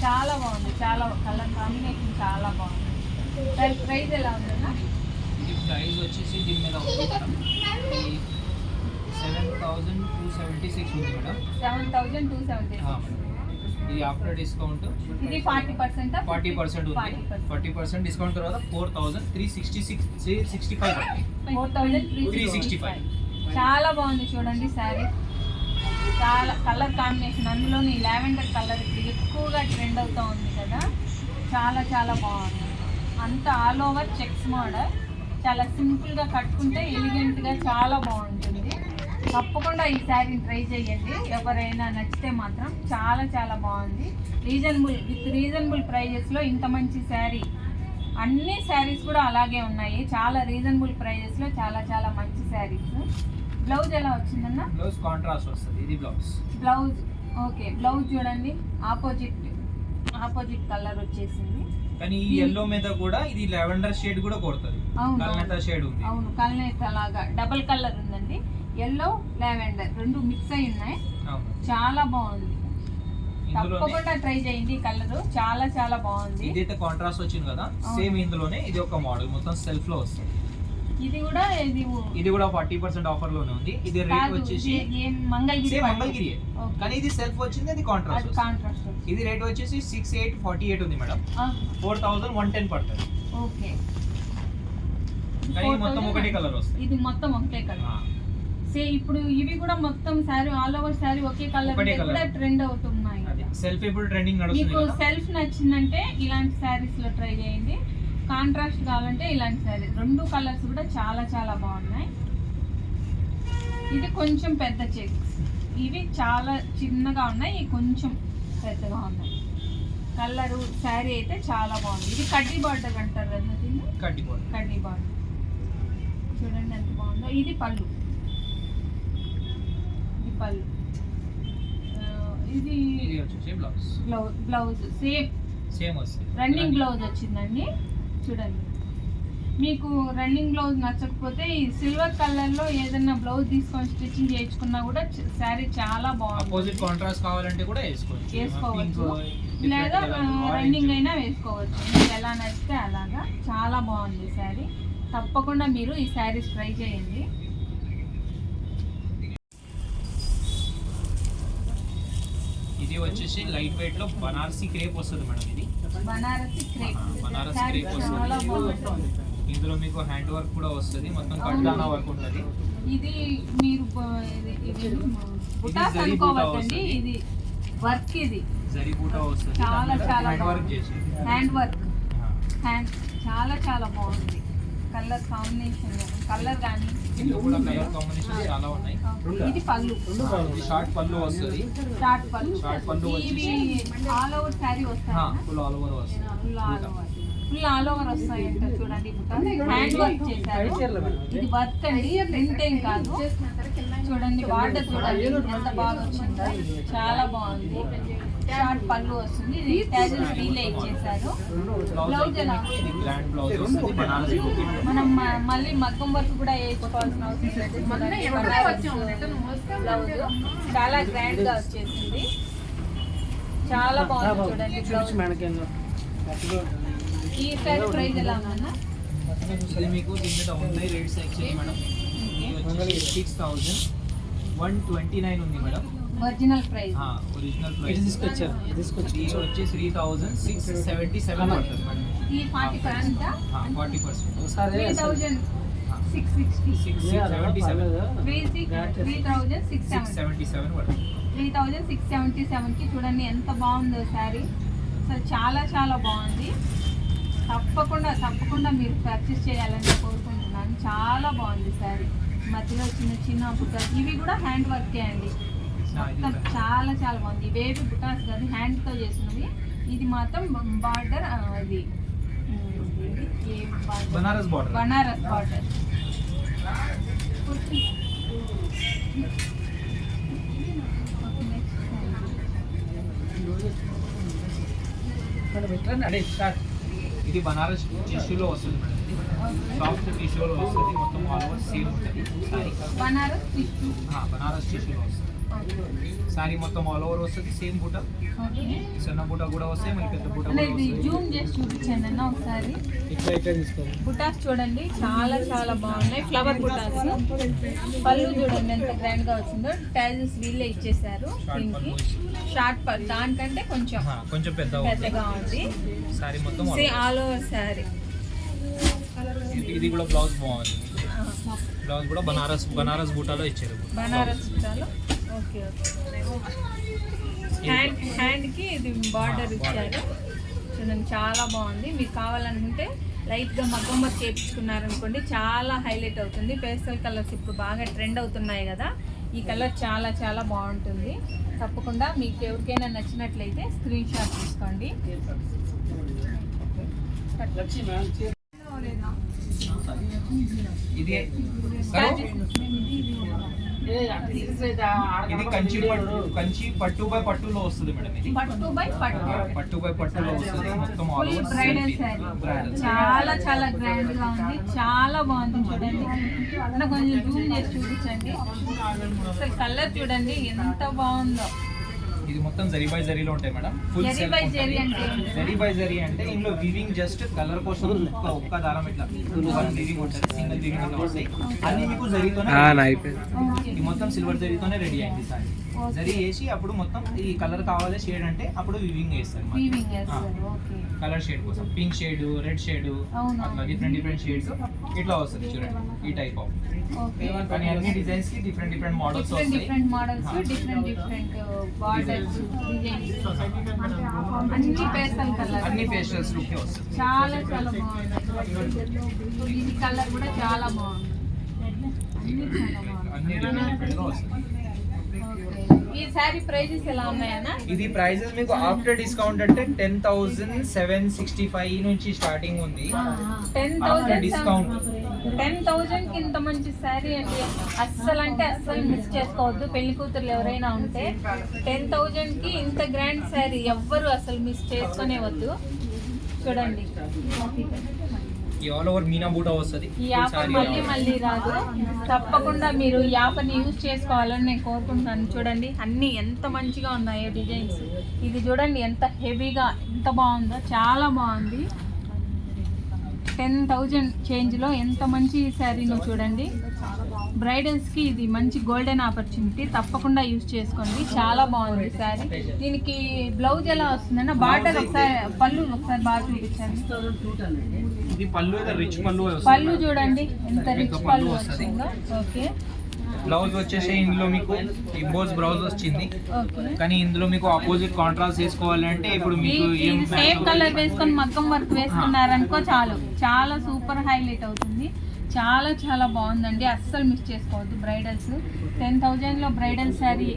చాలా బాగుంది. చాలా కలర్ కాంబినేషన్ చాలా బాగుంది. ప్రైస్ ఎలా ఉందన్న? ఇది ప్రైస్ వచ్చేసి దీని మీద 7276 ఉంది మేడం. 7276. ఇది ఆఫ్టర్ డిస్కౌంట్ ఇది 40% 40% ఉంది. 40% డిస్కౌంట్ తర్వాత 4365 4365. చాలా బాగుంది చూడండి శారీ. చాలా కలర్ కాంబినేషన్, అందులోని లావెండర్ కలర్ ఇప్పుడు ఎక్కువగా ట్రెండ్ అవుతూ ఉంది కదా. చాలా చాలా బాగుంది. అంతా ఆల్ ఓవర్ చెక్స్ మోడల్. చాలా సింపుల్గా కట్టుకుంటే ఎలిగెంట్గా చాలా బాగుంటుంది. తప్పకుండా ఈ శారీని ట్రై చేయండి. ఎవరైనా నచ్చితే మాత్రం చాలా చాలా బాగుంది. రీజనబుల్ ప్రైజెస్లో ఇంత మంచి శారీ. అన్ని శారీస్ కూడా అలాగే ఉన్నాయి. చాలా రీజనబుల్ ప్రైజెస్లో చాలా చాలా మంచి శారీస్. బ్లౌజ్ ఎలా వచ్చిందన్న? బ్లౌజ్ కాంట్రాస్ట్ వస్తుంది. ఇది బ్లౌజ్. ఓకే, బ్లౌజ్ చూడండి ఆపోజిట్ కలర్ వచ్చేసింది. కానీ ఈ yellow మీద కూడా ఇది లావెండర్ షేడ్ కూడా కొడుతుంది. కల్నేత షేడ్ ఉంది. అవును, కల్నేత లాగా డబుల్ కలర్ ఉందండి. yellow లావెండర్ రెండు మిక్స్ అయి ఉన్నాయి. చాలా బాగుంది. తప్పకుండా ట్రై చేయండి. కలర్ చాలా చాలా బాగుంది. ఇదైతే కాంట్రాస్ట్ వచ్చింది కదా, సేమ్ ఇందులోనే ఇది ఒక మోడల్ మొత్తం సెల్ఫ్ లో వస్తుంది. ఇది కూడా 40% ఆఫర్ లోనే ఉంది. ఇది రేట్ వచ్చేసి మంగళగిరి కానీ ఇది సెల్ఫ్ వచ్చింది, అది కాంట్రాస్ట్. ఇది రేట్ వచ్చేసి 6848 ఉంది మేడం. 4110 పడుతుంది. ఓకే, కానీ మొత్తం ఒకటే కలర్ వస్తుంది. ఇది మొత్తం ఒకటే కలర్. ఇప్పుడు ఇవి కూడా మొత్తం శారీ ఆల్ ఓవర్ శారీ ఒకే కలర్ కూడా ట్రెండ్ అవుతున్నాయి. సెల్ఫ్ ఇప్పుడు ట్రెండింగ్ నడుస్తుంది. మీకు సెల్ఫ్ నచ్చిందంటే ఇలాంటి శారీస్ లో ట్రై చేయండి. కాంట్రాస్ట్ కావాలంటే ఇలాంటి శారీ. రెండు కలర్స్ కూడా చాలా చాలా బాగున్నాయి. ఇది కొంచెం పెద్ద చెక్స్, ఇవి చాలా చిన్నగా ఉన్నాయి, ఇవి కొంచెం పెద్దగా ఉన్నాయి. కలరు శారీ అయితే చాలా బాగుంది. ఇది కడ్డీ బార్డర్ అంటారు కదా దీన్ని, కడ్డీ బార్డర్ చూడండి ఎంత బాగుందో. ఇది పళ్ళు, ఇది వచ్చేసి బ్లౌజ్ సేమ్ వస్తుంది. రన్నింగ్ బ్లౌజ్ వచ్చిందండి. చూడండి, మీకు రన్నింగ్ బ్లౌజ్ నచ్చకపోతే ఈ సిల్వర్ కలర్ లో ఏదైనా బ్లౌజ్ తీసుకొని స్టిచ్చింగ్ చేయించుకున్నా కూడా శారీ చాలా బాగుంది. అపోజిట్ కాంట్రాస్ట్ కావాలంటే కూడా వేసుకోవచ్చు, లేదా రన్నింగ్ అయినా వేసుకోవచ్చు. మీకు ఎలా నచ్చితే అలాగా. చాలా బాగుంది శారీ. తప్పకుండా మీరు ఈ శారీస్ ట్రై చేయండి. ఇది వచ్చేసి లైట్ వెయిట్ లో బనారసి క్రేప్ వస్తుంది మేడం. ఇది బనారసి క్రేప్ చాలా బాగుంటుంది. ఇందులో మీకు హ్యాండ్ వర్క్ కూడా వస్తుంది, మొత్తం కడ్డానా వర్క్ ఉంటుంది. ఇది మీరు బుటాస్ అనుకోవద్దండి, ఇది వర్క్. ఇది జరీ బూటా వస్తుంది, చాలా చాలా హ్యాండ్ వర్క్ చేసి హ్యాండ్ వర్క్ చాలా చాలా బాగుంది. కలర్ కాంబినేషన్, కలర్ కానీ ఇందులో కూడా కలర్ కాంబినేషన్ చాలా ఉన్నాయి. ఇది పళ్ళు, ఇది షార్ట్ పళ్ళు వస్తుంది. షార్ట్ పళ్ళు వచ్చేసి ఇవి ఆల్ ఓవర్ శారీ వస్తాయి. ఫుల్ ఆల్ ఓవర్ వస్తుంది. ఫుల్ ఆల్ ఓవర్ వస్తాయి అంట. చూడండి, హ్యాండ్ వర్క్ చేశారు. ఇది వర్క్ అండి, ప్రింట్ ఏం కాదు. చూడండి బార్డర్ చూడండి ఎంత బాగా వచ్చిందో, చాలా బాగుంది. షార్ట్ పళ్ళు వస్తుంది. ఇది ట్యాజెస్ రీలే ఇచ్చేసారు. బ్లౌజ్ ఎలా గ్రాండ్ బ్లౌజ్ వస్తుంది, బనారసి మనం మళ్ళీ మగ్గం వర్క్ కూడా వేసుకోవాల్సిన అవసరం లేదు. బ్లౌజ్ చాలా గ్రాండ్ గా వచ్చేసింది, చాలా బాగుంది. చూడండి బ్లౌజ్. ఈ సారీ ప్రైస్ ఎలా ఉందన్న? ఇది మీకు దీని మీద ఉన్నాయి రేట్స్ యాక్చువల్లీ మేడం. ఇది వచ్చేసి 6129 ఉంది madam. Original price. Original price తీసుకొచ్చారు. ఇది వచ్చి 3677 పడుతుంది మేడం. ఈ 40% 40%. 3660 3677 పడుతుంది. 3677 కి చూడండి ఎంత బాగుందో శారీ. అసలు చాలా చాలా బాగుంది. తప్పకుండా మీరు పర్చేస్ చేయాలని కోరుకుంటున్నాను. చాలా బాగుంది శారీ. మధ్యలో చిన్న చిన్న బుటాస్, ఇవి కూడా హ్యాండ్ వర్కే అండి. మొత్తం చాలా చాలా బాగుంది. ఇవేవి బుటాస్ కాదు, హ్యాండ్తో చేసినవి. ఇది మాత్రం బార్డర్, అది బనారస్ బార్డర్. ఇది బనారస్ టిష్యూలో వస్తుంది మేడం. ఇది సాఫ్ట్ టిష్యూలో వస్తుంది, మొత్తం ఆల్ ఓవర్ సేమ్ ఉంటుంది సారీ. బనారస్ టిష్యూలో వస్తుంది సారీ, మొత్తం ఆల్ ఓవర్ వస్తుంది. సేమ్ బూట, చిన్న బూట కూడా వస్తాయి, మరి పెద్ద బూట కూడా వస్తాయి. జూమ్ చేసి చూపించండి అన్న ఒకసారి. బుటాస్ చూడండి చాలా చాలా బాగున్నాయి. ఫ్లవర్ బుటాస్. పళ్ళు చూడండి ఎంత గ్రాండ్ గా వచ్చిందో. ట్యాజెస్ వీళ్ళే ఇచ్చేసారు. దీనికి షార్ట్ పళ్ళు, దానికంటే కొంచెం పెద్దగా ఉంది సారీ. మొత్తం ఆల్ ఓవర్ సారీ. ఇది కూడా బ్లౌజ్ బాగుంది. బ్లౌజ్ కూడా బనారస్ బూటాలో ఇచ్చారు. బనారస్ బూటాలో. ఓకే. హ్యాండ్ కి ఇది బార్డర్ ఇచ్చారు. చూడండి చాలా బాగుంది. మీకు కావాలనుకుంటే లైట్ గా మగ్గం వర్క్ చేయించుకున్నారనుకోండి, చాలా హైలైట్ అవుతుంది. పేస్టల్ కలర్స్ ఇప్పుడు బాగా ట్రెండ్ అవుతున్నాయి కదా, ఈ కలర్ చాలా చాలా బాగుంటుంది. తప్పకుండా మీకు ఎవరికైనా నచ్చినట్లయితే స్క్రీన్ షాట్ తీసుకోండి. ఇది కంచి పట్టు బై పట్టులో వస్తుంది మేడం. ఇది పట్టు బై పట్టులో వస్తుంది. మొత్తం బ్రైడల్ సారీ. చాలా చాలా గ్రాండ్ గా ఉంది, చాలా బాగుంది. చూడండి, కొంచెం జూమ్ చేసి చూపించండి. అసలు కలర్ చూడండి ఎంత బాగుందో. ఇది మొత్తం జరీ బై జరీలో ఉంటాయి madam. Full zari by zari అంటే ఇందులో వివింగ్ జస్ట్ కలర్ కోసం ఒక్క దారం ఇట్లా వివింగ్ ఉంటుంది, సింగిల్ వివింగ్ అట్లా వస్తాయి. అన్ని మీకు జరీతోనే, ఇది మొత్తం సిల్వర్ జరీతోనే రెడీ అయింది సార్. జరీ వేసి అప్పుడు మొత్తం ఈ కలర్ కావాలి షేడ్ అంటే అప్పుడు వివింగ్ వేస్తారు వీవింగ్ చేస్తారు. ఓకే. కలర్ షేడ్ కోసం పింక్ షేడ్, రెడ్ షేడ్, అవును. అట్లా డిఫరెంట్ షేడ్స్ ఇట్లా వస్తుంది చూడండి ఈ టైప్ ఆఫ్. ఓకే. కానీ అన్ని డిజైన్స్ కి డిఫరెంట్ మోడల్స్ వస్తాయి. Different models, different borders, designs, అన్ని పేస్టల్ కలర్, అన్ని పేస్టల్స్ లుక్ వస్తుంది. చాలా బాగుంది. ఇది కలర్ కూడా చాలా బాగుంది. అన్ని డిఫరెంట్ గా వస్తుంది. ఈ సారీ ప్రైజెస్ ఎలా ఉన్నాయన్నా? ఇది ప్రైజెస్ మీకు ఆఫ్టర్ డిస్కౌంట్ అంటే 10,765 నుంచి స్టార్టింగ్ ఉంది. 10,000 డిస్కౌంట్ 10,000 కి ఇంత మంచి శారీ అండి. అస్సలు మిస్ చేసుకోవద్దు. పెళ్లి కూతుర్లు ఎవరైనా ఉంటే 10,000 కి ఇంత గ్రాండ్ శారీ ఎవ్వరు అసలు మిస్ చేసుకునే వద్దు. చూడండి, ఈ ఆల్ ఓవర్ మీనా బూటా వస్తుంది. ఈ ఆఫర్ మళ్ళీ రాదు. తప్పకుండా మీరు ఈ ఆఫర్ని యూజ్ చేసుకోవాలని నేను కోరుకుంటున్నాను. చూడండి అన్నీ ఎంత మంచిగా ఉన్నాయో డిజైన్స్. ఇది చూడండి ఎంత హెవీగా, ఎంత బాగుందో, చాలా బాగుంది. 10,000 చేంజ్లో ఎంత మంచి శారీనో చూడండి. బ్రైడల్స్కి ఇది మంచి గోల్డెన్ ఆపర్చునిటీ. తప్పకుండా యూజ్ చేసుకోండి. చాలా బాగుంది శారీ. దీనికి బ్లౌజ్ ఎలా వస్తుందన్న బార్డర్ ఒకసారి, పళ్ళు ఒకసారి బాగా చూపించండి. ఇది పళ్ళు రిచ్ పళ్ళు వస్తుంది. పళ్ళు చూడండి ఎంత రిచ్ పళ్ళు వస్తుందో. ఓకే. బ్లౌజ్ వచ్చేసి ఇందులో మీకు ఇంబోస్ బ్లౌజ్ వచ్చింది. ఓకే. కానీ ఇందులో మీకు ఆపోజిట్ కాంట్రాస్ట్ వేసుకోవాలంటే ఇప్పుడు మీకు ఏం సేమ్ కలర్ వేసుకొని మగ్గం వర్క్ వేసుకున్నారనుకో చాలు, చాలా సూపర్ హైలైట్ అవుతుంది. చాలా బాగుందండి. అస్సలు మిస్ చేసుకోవద్దు. బ్రైడల్స్ 10,000లో బ్రైడల్ శారీ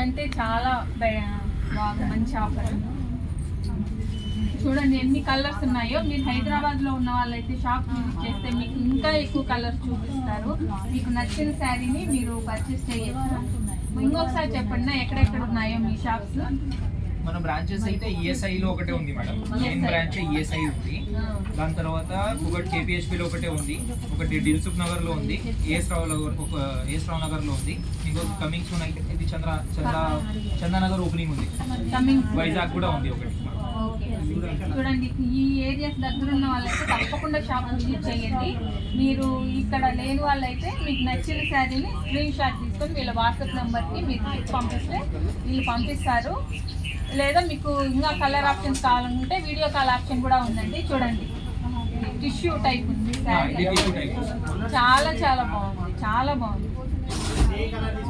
అంటే చాలా బాగా మంచి ఆఫర్. చూడండి ఎన్ని కలర్స్ ఉన్నాయో. మీరు హైదరాబాద్లో ఉన్న వాళ్ళైతే షాప్ విజిట్ చేస్తే మీకు ఇంకా ఎక్కువ కలర్స్ చూపిస్తారు. మీకు నచ్చిన శారీని మీరు పర్చేస్ చేయొచ్చు. ఇంకొకసారి చెప్పండి ఎక్కడెక్కడ ఉన్నాయో మీ షాప్స్. మన బ్రాంచెస్ అయితే ESI లో ఒకటే ఉంది మేడం. మెయిన్ బ్రాంచ్ ESI ఉంది. దాని తర్వాత ఒకటి KPHP లో ఒకటే ఉంది, ఒకటి దిల్సుఖ్ నగర్ లో ఉంది, ఏఎస్ రావు నగర్ లో ఉంది. ఇంకొక కమింగ్ సూన్ అయితే ఇది చందానగర్ ఓపెనింగ్ ఉంది. వైజాగ్ కూడా ఉంది ఒకటి. చూడండి ఈ ఏరియాస్ దగ్గర ఉన్న వాళ్ళైతే తప్పకుండా షాప్ విజిట్ చేయండి. మీరు ఇక్కడ లేని వాళ్ళైతే మీకు నచ్చిన శారీని స్క్రీన్ షాట్ తీసుకొని వీళ్ళ వాట్సాప్ నెంబర్కి మీరు పంపిస్తే వీళ్ళు పంపిస్తారు. లేదా మీకు ఇంకా కలర్ ఆప్షన్స్ కావాలనుకుంటే వీడియో కాల్ ఆప్షన్ కూడా ఉందండి. చూడండి టిష్యూ టైప్ ఉంది శారీ. చాలా బాగుంది. చాలా బాగుంది.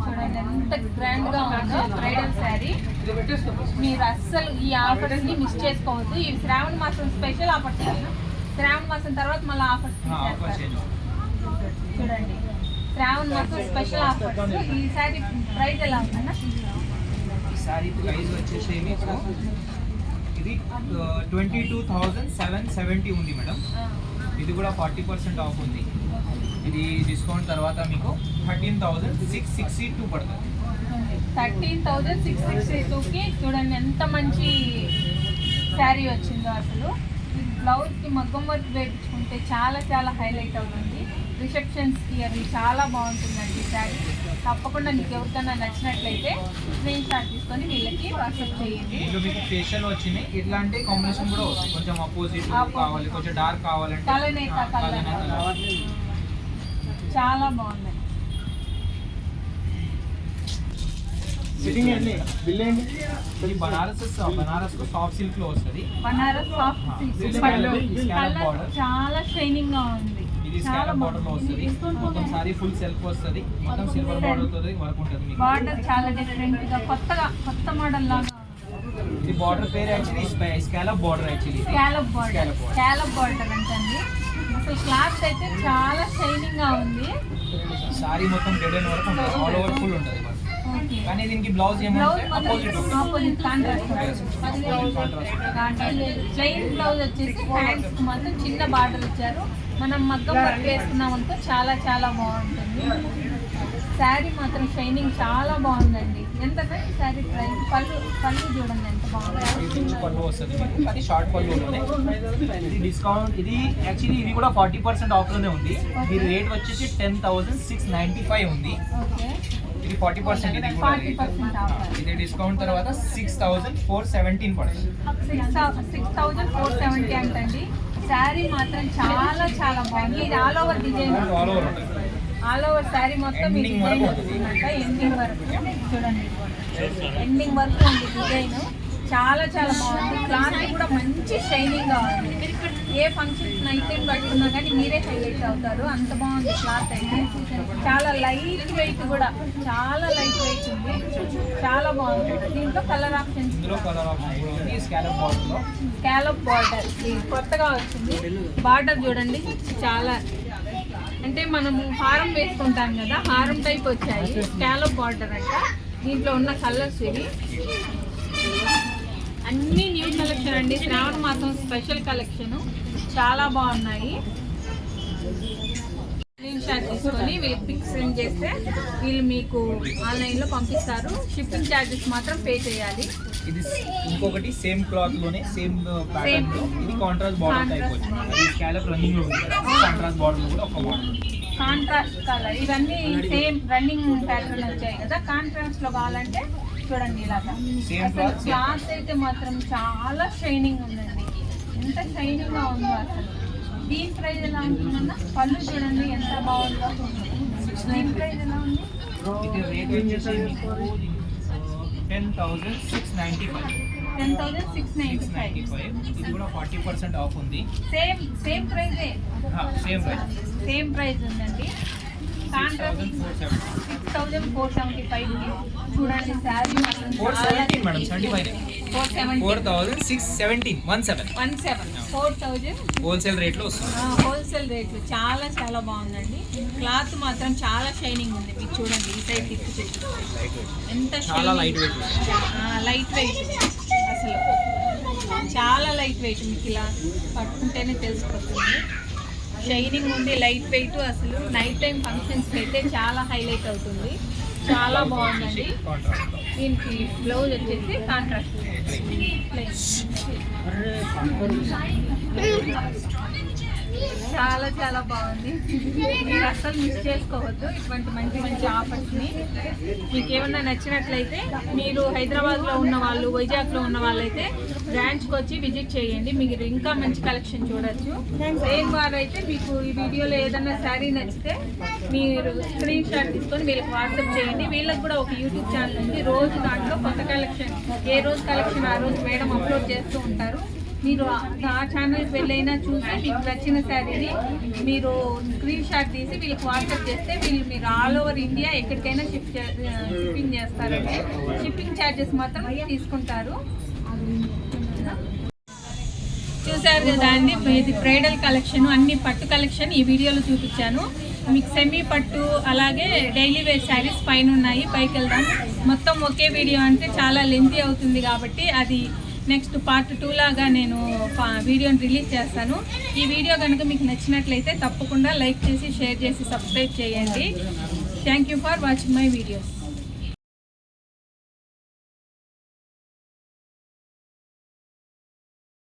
చూడండి ఎంత గ్రాండ్ గా ఉందో బ్రైడల్ శారీ. మీరు అస్సలు ఈ ఆఫర్స్ ని మిస్ చేసుకోవద్దు. ఇవి శ్రావణ మాసం స్పెషల్ ఆఫర్స్. శ్రావణ మాసం తర్వాత మళ్ళీ ఆఫర్స్ చూడండి. శ్రావణ మాసం స్పెషల్ ఆఫర్స్. ఈ శారీ ప్రైస్ ఎలా ఉందన్న? ఈ శారీ ప్రైస్ వచ్చేసి మీకు ఇది 22,770 ఉంది మేడం. ఇది కూడా 40% ఆఫ్ ఉంది. ఇది డిస్కౌంట్ తర్వాత మీకు 13,662 పడుతుంది. 13,662కి చూడండి ఎంత మంచి శారీ వచ్చిందో. అసలు ఈ బ్లౌజ్కి మగ్గం వర్క్ వేయించుకుంటే చాలా హైలైట్ అవుతుంది. రిసెప్షన్స్కి అది చాలా బాగుంటుందండి ఈ శారీ. తప్పకుండా మీకు ఎవరికైనా నచ్చినట్లయితే స్క్రీన్ షాట్ తీసుకొని వీళ్ళకి వాట్సాప్ చేయండి. ఇందులో మీకు ఫేషియల్ వచ్చినాయి. ఇట్లాంటి కాంబినేషన్ కూడా వస్తుంది. కొంచెం అపోజిట్ కావాలి, కొంచెం డార్క్ కావాలంటే కలనేత కలర్ చాలా బాగుంది. ఇది బనారస్ సాఫ్ట్ సిల్క్ లో వస్తుంది. బనారస్ సాఫ్ట్ సిల్క్ కలర్ చాలా షైనింగ్ గా ఉంది. ఇది స్కాలప్ బార్డర్ లో వస్తుంది. మొత్తం సారీ ఫుల్ సెల్ఫ్ వస్తుంది. మొత్తం సిల్వర్ బార్డర్ తో వర్క్ ఉంటుంది. మీకు బార్డర్ చాలా డిఫరెంట్ గా కొత్త మోడల్ లాగా. ఇది బార్డర్ పేరు actually scallop border. Actually scallop border అంటండి. అసలు క్లాత్ అయితే చాలా షైనింగ్ గా ఉంది. సారీ మొత్తం డెడ్ అండ్ వర్క్ ఉంటుంది. ఆల్ ఓవర్ ఫుల్ ఉంటుంది. కానీ దీనికి బ్లౌజ్ ఏమంటే ఆపోజిట్ కాంట్రాస్ట్. ప్లెయిన్ బ్లౌజ్ వచ్చేసి హ్యాండ్స్ మాత్రం చిన్న బార్డర్ ఇచ్చారు. మనం మగ్గం వర్క్ వేసుకున్నామంటే చాలా బాగుంటుంది. శారీ మాత్రం షైనింగ్ చాలా బాగుందండి. ఎంత శారీ ప్రైస్? పళ్ళు చూడండి ఎంత బాగుంది. పళ్ళు వస్తుంది. అది షార్ట్ పళ్ళులోనే. ఇది డిస్కౌంట్. ఇది యాక్చువల్లీ ఇది కూడా 40% ఆఫ్లోనే ఉంది. దీని రేట్ వచ్చేసి 10,695 ఉంది. ఇది 40%. ఇది కూడా ఇది డిస్కౌంట్ తర్వాత 6,417 పడుతుంది. 6,470 అంటండి. శారీ మాత్రం చాలా బాగుంది. ఇది all over design. All over sari మొత్తం ఈ Ending డిజైన్ వరకు వస్తుందంట. ఎండింగ్ వరకు చూడండి, ఎండింగ్ వరకు ఉంది డిజైన్. చాలా చాలా బాగుంది. క్లాత్ కూడా మంచి షైనింగ్ గా ఉంది. ఏ ఫంక్షన్స్ అయితే కట్టుకున్నా కానీ మీరే హైలైట్ అవుతారు, అంత బాగుంది క్లాత్ అయితే. చాలా లైట్ వెయిట్ కూడా, చాలా లైట్ వెయిట్ ఉంది, చాలా బాగుంది. దీంట్లో కలర్ ఆప్షన్స్, ఇందులో కలర్ ఆప్షన్ కూడా ఉంది. స్కాలప్ బార్డర్ లో స్కాలప్ బార్డర్ కొత్తగా వచ్చింది. బార్డర్ చూడండి, చాలా అంటే మనము హారం వేసుకుంటాం కదా, హారం టైప్ వచ్చాయి. స్కాలప్ బార్డర్ అంట. దీంట్లో ఉన్న కలర్స్ ఇవి అన్నీ న్యూ కలెక్షన్ అండి. శ్రావణ మాసం స్పెషల్ కలెక్షన్, చాలా బాగున్నాయి. స్క్రీన్ షాట్ తీసుకొని వీళ్ళకి పిక్స్ సెండ్ చేస్తే వీళ్ళు మీకు ఆన్లైన్లో పంపిస్తారు. షిప్పింగ్ ఛార్జెస్ మాత్రం పే చేయాలి. ఇది ఇంకొకటి సేమ్ క్లాత్ లోనే సేమ్ ప్యాటర్న్ లో ఇది కాంట్రాస్ట్ బార్డర్ టైప్ వచ్చింది. అది స్కాలప్ రన్నింగ్ లో ఉంది కదా, కాంట్రాస్ట్ బార్డర్ లో కూడా ఒక బార్డర్. కాంట్రాస్ట్ కలర్ ఇవన్నీ సేమ్ రన్నింగ్ ప్యాటర్న్ వచ్చాయి కదా. కాంట్రాస్ట్ లో కావాలంటే చూడండి ఇలాగా. అసలు క్లాత్ అయితే మాత్రం చాలా షైనింగ్ ఉందండి, ఎంత షైనింగ్ గా ఉందో అసలు. దీని ప్రైస్ ఎలా ఉంటుందన్నా, పళ్ళు చూడండి ఎంత బాగుందో. దీని ప్రైస్ ఎలా ఉంది? ఇది రేట్ వచ్చేసి మీకు 10,695. 10,695. ఇది కూడా 40% ఆఫ్ ఉంది. సేమ్ ప్రైజే, సేమ్ ప్రైస్, సేమ్ ప్రైస్ ఉందండి. కాంట్రాస్ట్ 6,475 చూడండి. శారీ మాత్రం 417 మేడం, 75 470 4,617 4,000 హోల్సేల్ రేట్ లో వస్తుంది. హోల్సేల్ రేట్లు. చాలా చాలా బాగుందండి. క్లాత్ మాత్రం చాలా షైనింగ్ ఉంది. మీకు చూడండి ఈ సైడ్ తిప్పి లైట్ వెయిట్, ఎంత చాలా లైట్ వెయిట్. లైట్ వెయిట్ అసలు, చాలా లైట్ వెయిట్. మీకు ఇలా పట్టుకుంటేనే తెలిసిపోతుంది. షైనింగ్ ఉంది, లైట్ వెయిట్. అసలు నైట్ టైం ఫంక్షన్స్ అయితే చాలా హైలైట్ అవుతుంది. చాలా బాగుందండి. కాంట్రాస్ట్ దీనికి బ్లౌజ్ వచ్చేసి కాంట్రాస్ట్ చాలా చాలా బాగుంది. మీరు అస్సలు మిస్ చేసుకోవద్దు ఇటువంటి మంచి మంచి ఆఫర్స్ని. మీకు ఏమన్నా నచ్చినట్లయితే మీరు హైదరాబాద్లో ఉన్న వాళ్ళు, వైజాగ్లో ఉన్న వాళ్ళైతే బ్రాంచ్కి వచ్చి విజిట్ చేయండి. మీరు ఇంకా మంచి కలెక్షన్ చూడొచ్చు. లేని వారు అయితే మీకు ఈ వీడియోలో ఏదైనా శారీ నచ్చితే మీరు స్క్రీన్ షాట్ తీసుకొని వీళ్ళకి వాట్సాప్ చేయండి. వీళ్ళకి కూడా ఒక యూట్యూబ్ ఛానల్ ఉంది. రోజు దాంట్లో కొత్త కలెక్షన్, ఏ రోజు కలెక్షన్ ఆ రోజు మేడం అప్లోడ్ చేస్తూ ఉంటారు. మీరు ఆ ఛానల్కి వెళ్ళైనా చూసి మీకు నచ్చిన శారీని మీరు స్క్రీన్ షాట్ తీసి వీళ్ళకి వాట్సాప్ చేస్తే వీళ్ళు మీరు ఆల్ ఓవర్ ఇండియా ఎక్కడికైనా షిప్పింగ్ చేస్తారండి. షిప్పింగ్ ఛార్జెస్ మాత్రం తీసుకుంటారు. చూసారు కదా అండి, ఇది బ్రైడల్ కలెక్షన్, అన్ని పట్టు కలెక్షన్ ఈ వీడియోలో చూపించాను. మీకు సెమీ పట్టు అలాగే డైలీ వేర్ శారీస్ పైన ఉన్నాయి. పైకి వెళ్దాం. మొత్తం ఒకే వీడియో అంటే చాలా లెంతీ అవుతుంది కాబట్టి అది నెక్స్ట్ పార్ట్ 2 లాగా నేను వీడియోని రిలీజ్ చేస్తాను. ఈ వీడియో కనుక మీకు నచ్చినట్లయితే తప్పకుండా లైక్ చేసి, షేర్ చేసి, సబ్స్క్రైబ్ చేయండి. Thank you for watching my videos.